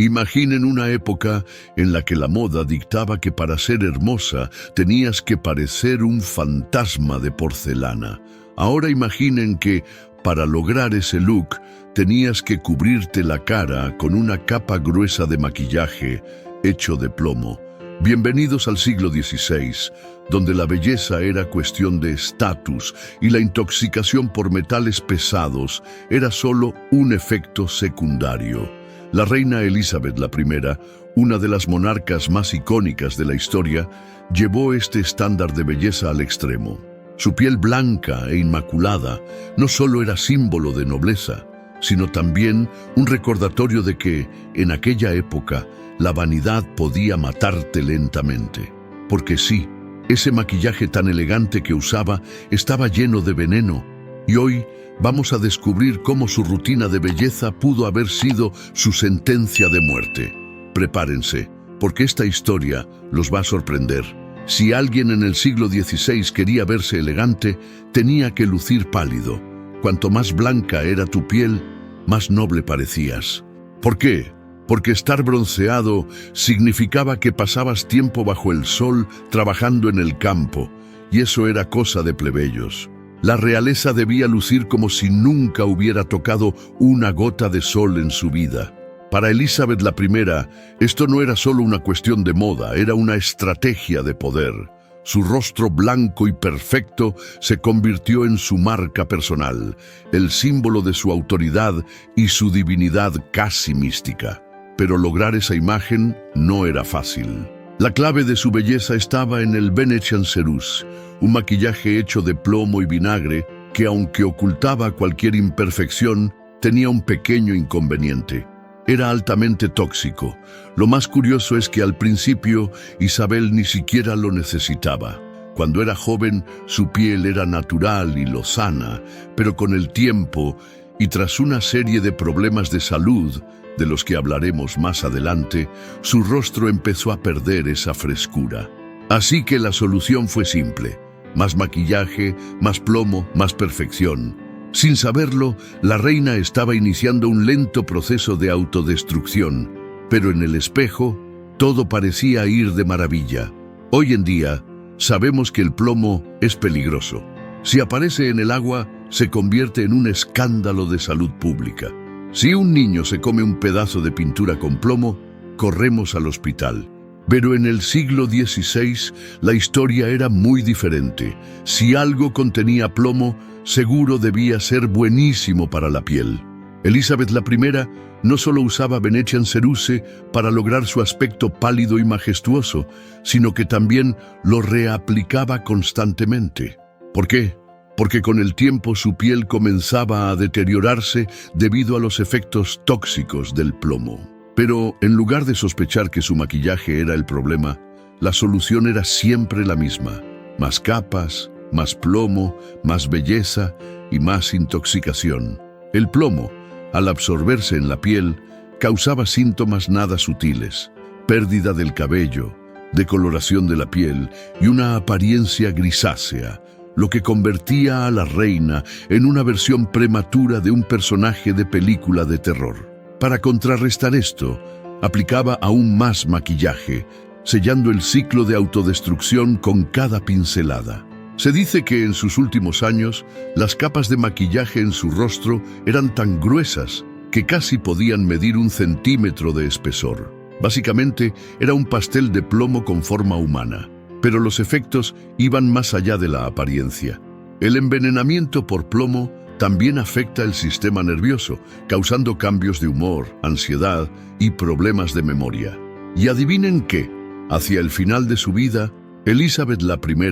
Imaginen una época en la que la moda dictaba que para ser hermosa tenías que parecer un fantasma de porcelana. Ahora imaginen que, para lograr ese look, tenías que cubrirte la cara con una capa gruesa de maquillaje hecho de plomo. Bienvenidos al siglo XVI, donde la belleza era cuestión de estatus y la intoxicación por metales pesados era solo un efecto secundario. La reina Elizabeth I, una de las monarcas más icónicas de la historia, llevó este estándar de belleza al extremo. Su piel blanca e inmaculada no solo era símbolo de nobleza, sino también un recordatorio de que, en aquella época, la vanidad podía matarte lentamente. Porque sí, ese maquillaje tan elegante que usaba estaba lleno de veneno, y hoy vamos a descubrir cómo su rutina de belleza pudo haber sido su sentencia de muerte. Prepárense, porque esta historia los va a sorprender. Si alguien en el siglo XVI quería verse elegante, tenía que lucir pálido. Cuanto más blanca era tu piel, más noble parecías. ¿Por qué? Porque estar bronceado significaba que pasabas tiempo bajo el sol trabajando en el campo, y eso era cosa de plebeyos. La realeza debía lucir como si nunca hubiera tocado una gota de sol en su vida. Para Elizabeth I, esto no era solo una cuestión de moda, era una estrategia de poder. Su rostro blanco y perfecto se convirtió en su marca personal, el símbolo de su autoridad y su divinidad casi mística. Pero lograr esa imagen no era fácil. La clave de su belleza estaba en el Venetian Ceruse, un maquillaje hecho de plomo y vinagre que, aunque ocultaba cualquier imperfección, tenía un pequeño inconveniente. Era altamente tóxico. Lo más curioso es que al principio Isabel ni siquiera lo necesitaba. Cuando era joven, su piel era natural y lozana, pero con el tiempo, y tras una serie de problemas de salud, de los que hablaremos más adelante, su rostro empezó a perder esa frescura. Así que la solución fue simple: más maquillaje, más plomo, más perfección. Sin saberlo, la reina estaba iniciando un lento proceso de autodestrucción, pero en el espejo, todo parecía ir de maravilla. Hoy en día, sabemos que el plomo es peligroso. Si aparece en el agua, se convierte en un escándalo de salud pública. Si un niño se come un pedazo de pintura con plomo, corremos al hospital. Pero en el siglo XVI, la historia era muy diferente. Si algo contenía plomo, seguro debía ser buenísimo para la piel. Elizabeth I no solo usaba Venetian Ceruse para lograr su aspecto pálido y majestuoso, sino que también lo reaplicaba constantemente. ¿Por qué? Porque con el tiempo su piel comenzaba a deteriorarse debido a los efectos tóxicos del plomo. Pero en lugar de sospechar que su maquillaje era el problema, la solución era siempre la misma: más capas, más plomo, más belleza y más intoxicación. El plomo, al absorberse en la piel, causaba síntomas nada sutiles: pérdida del cabello, decoloración de la piel y una apariencia grisácea, lo que convertía a la reina en una versión prematura de un personaje de película de terror. Para contrarrestar esto, aplicaba aún más maquillaje, sellando el ciclo de autodestrucción con cada pincelada. Se dice que en sus últimos años, las capas de maquillaje en su rostro eran tan gruesas que casi podían medir 1 centímetro de espesor. Básicamente, era un pastel de plomo con forma humana. Pero los efectos iban más allá de la apariencia. El envenenamiento por plomo también afecta el sistema nervioso, causando cambios de humor, ansiedad y problemas de memoria. Y adivinen qué, hacia el final de su vida, Elizabeth I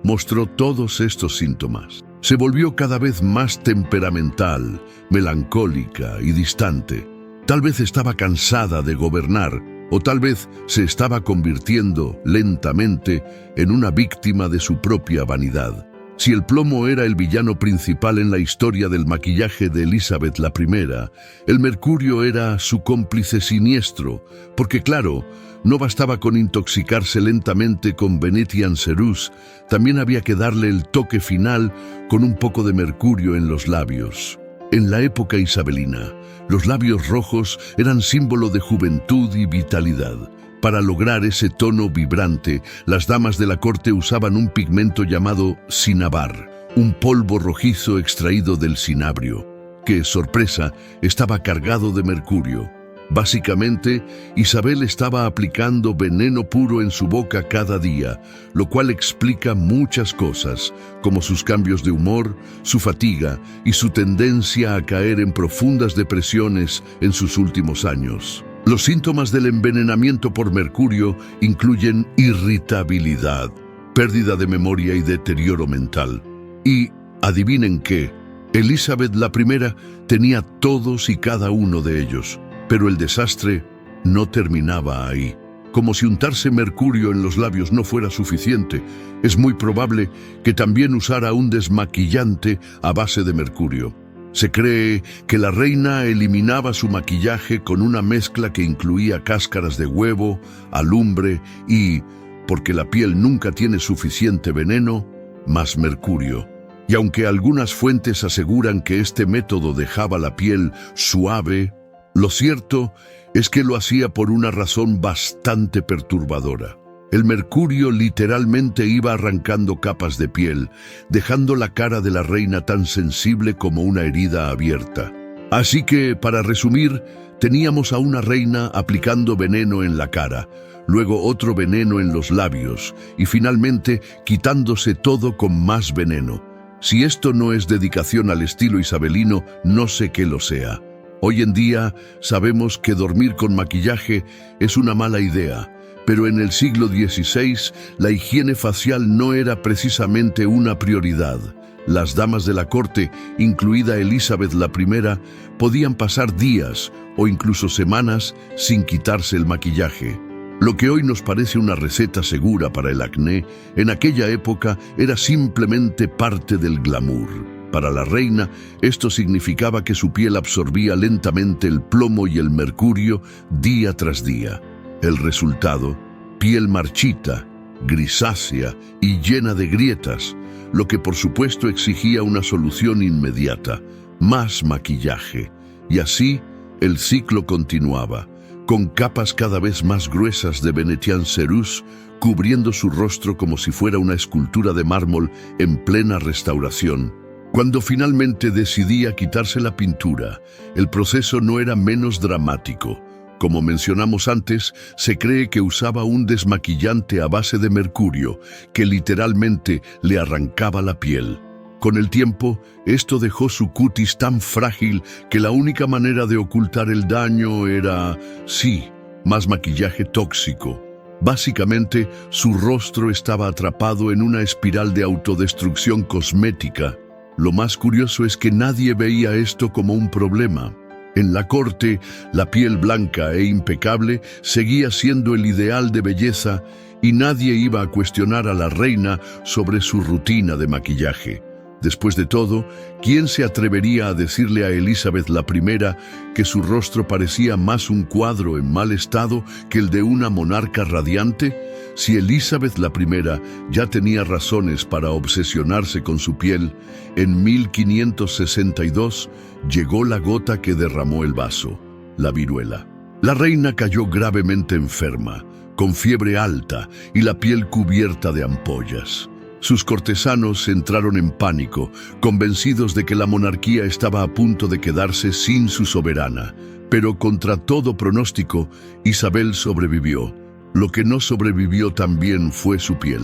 mostró todos estos síntomas. Se volvió cada vez más temperamental, melancólica y distante. Tal vez estaba cansada de gobernar, o tal vez se estaba convirtiendo lentamente en una víctima de su propia vanidad. Si el plomo era el villano principal en la historia del maquillaje de Elizabeth I, el mercurio era su cómplice siniestro, porque claro, no bastaba con intoxicarse lentamente con Venetian Ceruse, también había que darle el toque final con un poco de mercurio en los labios. En la época isabelina, los labios rojos eran símbolo de juventud y vitalidad. Para lograr ese tono vibrante, las damas de la corte usaban un pigmento llamado cinnabar, un polvo rojizo extraído del cinabrio, que, sorpresa, estaba cargado de mercurio. Básicamente, Isabel estaba aplicando veneno puro en su boca cada día, lo cual explica muchas cosas, como sus cambios de humor, su fatiga y su tendencia a caer en profundas depresiones en sus últimos años. Los síntomas del envenenamiento por mercurio incluyen irritabilidad, pérdida de memoria y deterioro mental. Y, adivinen qué, Elizabeth I tenía todos y cada uno de ellos. Pero el desastre no terminaba ahí. Como si untarse mercurio en los labios no fuera suficiente, es muy probable que también usara un desmaquillante a base de mercurio. Se cree que la reina eliminaba su maquillaje con una mezcla que incluía cáscaras de huevo, alumbre y, porque la piel nunca tiene suficiente veneno, más mercurio. Y aunque algunas fuentes aseguran que este método dejaba la piel suave, lo cierto es que lo hacía por una razón bastante perturbadora. El mercurio literalmente iba arrancando capas de piel, dejando la cara de la reina tan sensible como una herida abierta. Así que, para resumir, teníamos a una reina aplicando veneno en la cara, luego otro veneno en los labios y finalmente quitándose todo con más veneno. Si esto no es dedicación al estilo isabelino, no sé qué lo sea. Hoy en día sabemos que dormir con maquillaje es una mala idea, pero en el siglo XVI la higiene facial no era precisamente una prioridad. Las damas de la corte, incluida Elizabeth I, podían pasar días o incluso semanas sin quitarse el maquillaje. Lo que hoy nos parece una receta segura para el acné, en aquella época era simplemente parte del glamour. Para la reina, esto significaba que su piel absorbía lentamente el plomo y el mercurio día tras día. El resultado, piel marchita, grisácea y llena de grietas, lo que por supuesto exigía una solución inmediata, más maquillaje. Y así, el ciclo continuaba, con capas cada vez más gruesas de Venetian Cerús, cubriendo su rostro como si fuera una escultura de mármol en plena restauración. Cuando finalmente decidía quitarse la pintura, el proceso no era menos dramático. Como mencionamos antes, se cree que usaba un desmaquillante a base de mercurio, que literalmente le arrancaba la piel. Con el tiempo, esto dejó su cutis tan frágil que la única manera de ocultar el daño era, sí, más maquillaje tóxico. Básicamente, su rostro estaba atrapado en una espiral de autodestrucción cosmética. Lo más curioso es que nadie veía esto como un problema. En la corte, la piel blanca e impecable seguía siendo el ideal de belleza y nadie iba a cuestionar a la reina sobre su rutina de maquillaje. Después de todo, ¿quién se atrevería a decirle a Elizabeth I que su rostro parecía más un cuadro en mal estado que el de una monarca radiante? Si Elizabeth I ya tenía razones para obsesionarse con su piel, en 1562 llegó la gota que derramó el vaso, la viruela. La reina cayó gravemente enferma, con fiebre alta y la piel cubierta de ampollas. Sus cortesanos entraron en pánico, convencidos de que la monarquía estaba a punto de quedarse sin su soberana. Pero contra todo pronóstico, Isabel sobrevivió. Lo que no sobrevivió también fue su piel.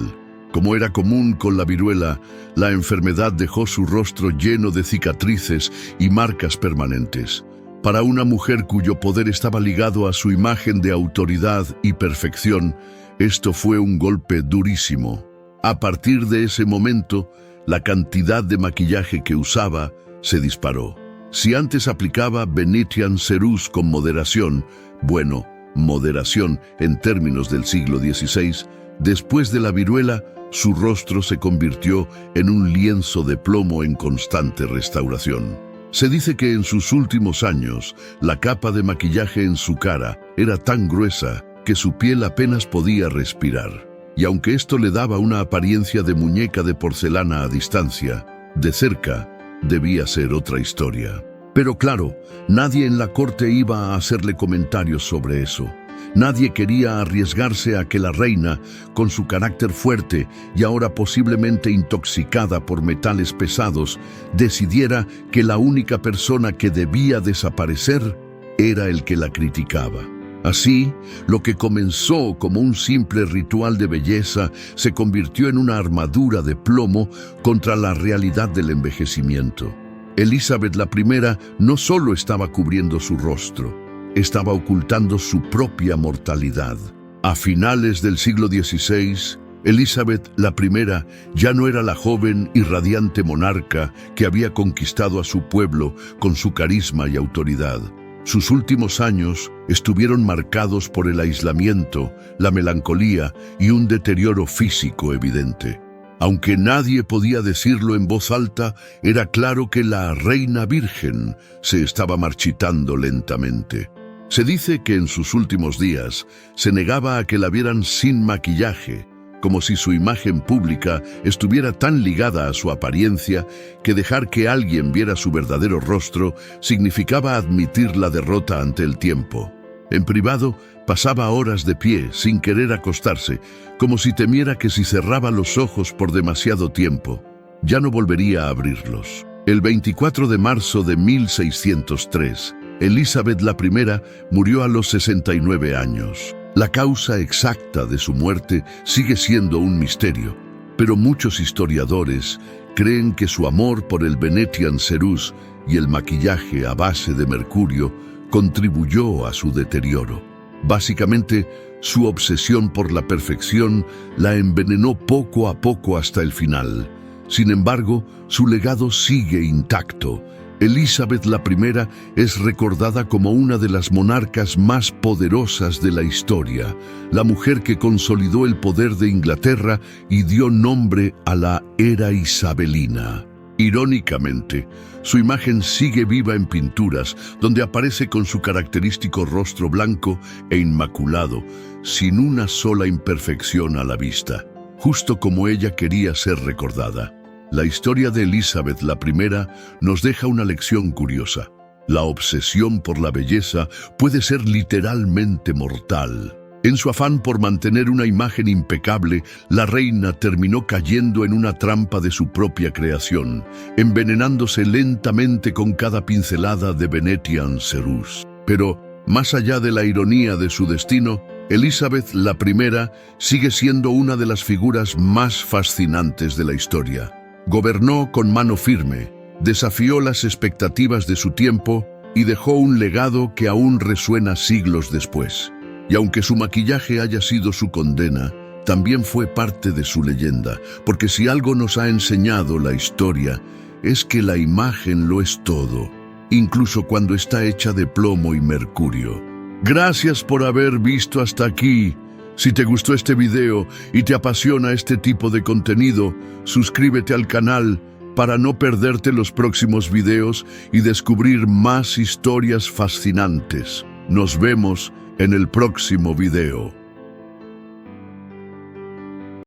Como era común con la viruela, la enfermedad dejó su rostro lleno de cicatrices y marcas permanentes. Para una mujer cuyo poder estaba ligado a su imagen de autoridad y perfección, esto fue un golpe durísimo. A partir de ese momento, la cantidad de maquillaje que usaba se disparó. Si antes aplicaba Venetian Cerús con moderación, bueno, moderación en términos del siglo XVI, después de la viruela, su rostro se convirtió en un lienzo de plomo en constante restauración. Se dice que en sus últimos años, la capa de maquillaje en su cara era tan gruesa que su piel apenas podía respirar. Y aunque esto le daba una apariencia de muñeca de porcelana a distancia, de cerca debía ser otra historia. Pero claro, nadie en la corte iba a hacerle comentarios sobre eso. Nadie quería arriesgarse a que la reina, con su carácter fuerte y ahora posiblemente intoxicada por metales pesados, decidiera que la única persona que debía desaparecer era el que la criticaba. Así, lo que comenzó como un simple ritual de belleza se convirtió en una armadura de plomo contra la realidad del envejecimiento. Elizabeth I no solo estaba cubriendo su rostro, estaba ocultando su propia mortalidad. A finales del siglo XVI, Elizabeth I ya no era la joven y radiante monarca que había conquistado a su pueblo con su carisma y autoridad. Sus últimos años estuvieron marcados por el aislamiento, la melancolía y un deterioro físico evidente. Aunque nadie podía decirlo en voz alta, era claro que la reina virgen se estaba marchitando lentamente. Se dice que en sus últimos días se negaba a que la vieran sin maquillaje, como si su imagen pública estuviera tan ligada a su apariencia que dejar que alguien viera su verdadero rostro significaba admitir la derrota ante el tiempo. En privado, pasaba horas de pie, sin querer acostarse, como si temiera que si cerraba los ojos por demasiado tiempo, ya no volvería a abrirlos. El 24 de marzo de 1603, Elizabeth I murió a los 69 años. La causa exacta de su muerte sigue siendo un misterio, pero muchos historiadores creen que su amor por el Venetian cerús y el maquillaje a base de mercurio contribuyó a su deterioro. Básicamente, su obsesión por la perfección la envenenó poco a poco hasta el final. Sin embargo, su legado sigue intacto. Elizabeth I es recordada como una de las monarcas más poderosas de la historia, la mujer que consolidó el poder de Inglaterra y dio nombre a la era isabelina. Irónicamente, su imagen sigue viva en pinturas, donde aparece con su característico rostro blanco e inmaculado, sin una sola imperfección a la vista, justo como ella quería ser recordada. La historia de Elizabeth I nos deja una lección curiosa. La obsesión por la belleza puede ser literalmente mortal. En su afán por mantener una imagen impecable, la reina terminó cayendo en una trampa de su propia creación, envenenándose lentamente con cada pincelada de Venetian cerús. Pero, más allá de la ironía de su destino, Elizabeth I sigue siendo una de las figuras más fascinantes de la historia. Gobernó con mano firme, desafió las expectativas de su tiempo y dejó un legado que aún resuena siglos después. Y aunque su maquillaje haya sido su condena, también fue parte de su leyenda, porque si algo nos ha enseñado la historia, es que la imagen lo es todo, incluso cuando está hecha de plomo y mercurio. Gracias por haber visto hasta aquí. Si te gustó este video y te apasiona este tipo de contenido, suscríbete al canal para no perderte los próximos videos y descubrir más historias fascinantes. Nos vemos en el próximo video.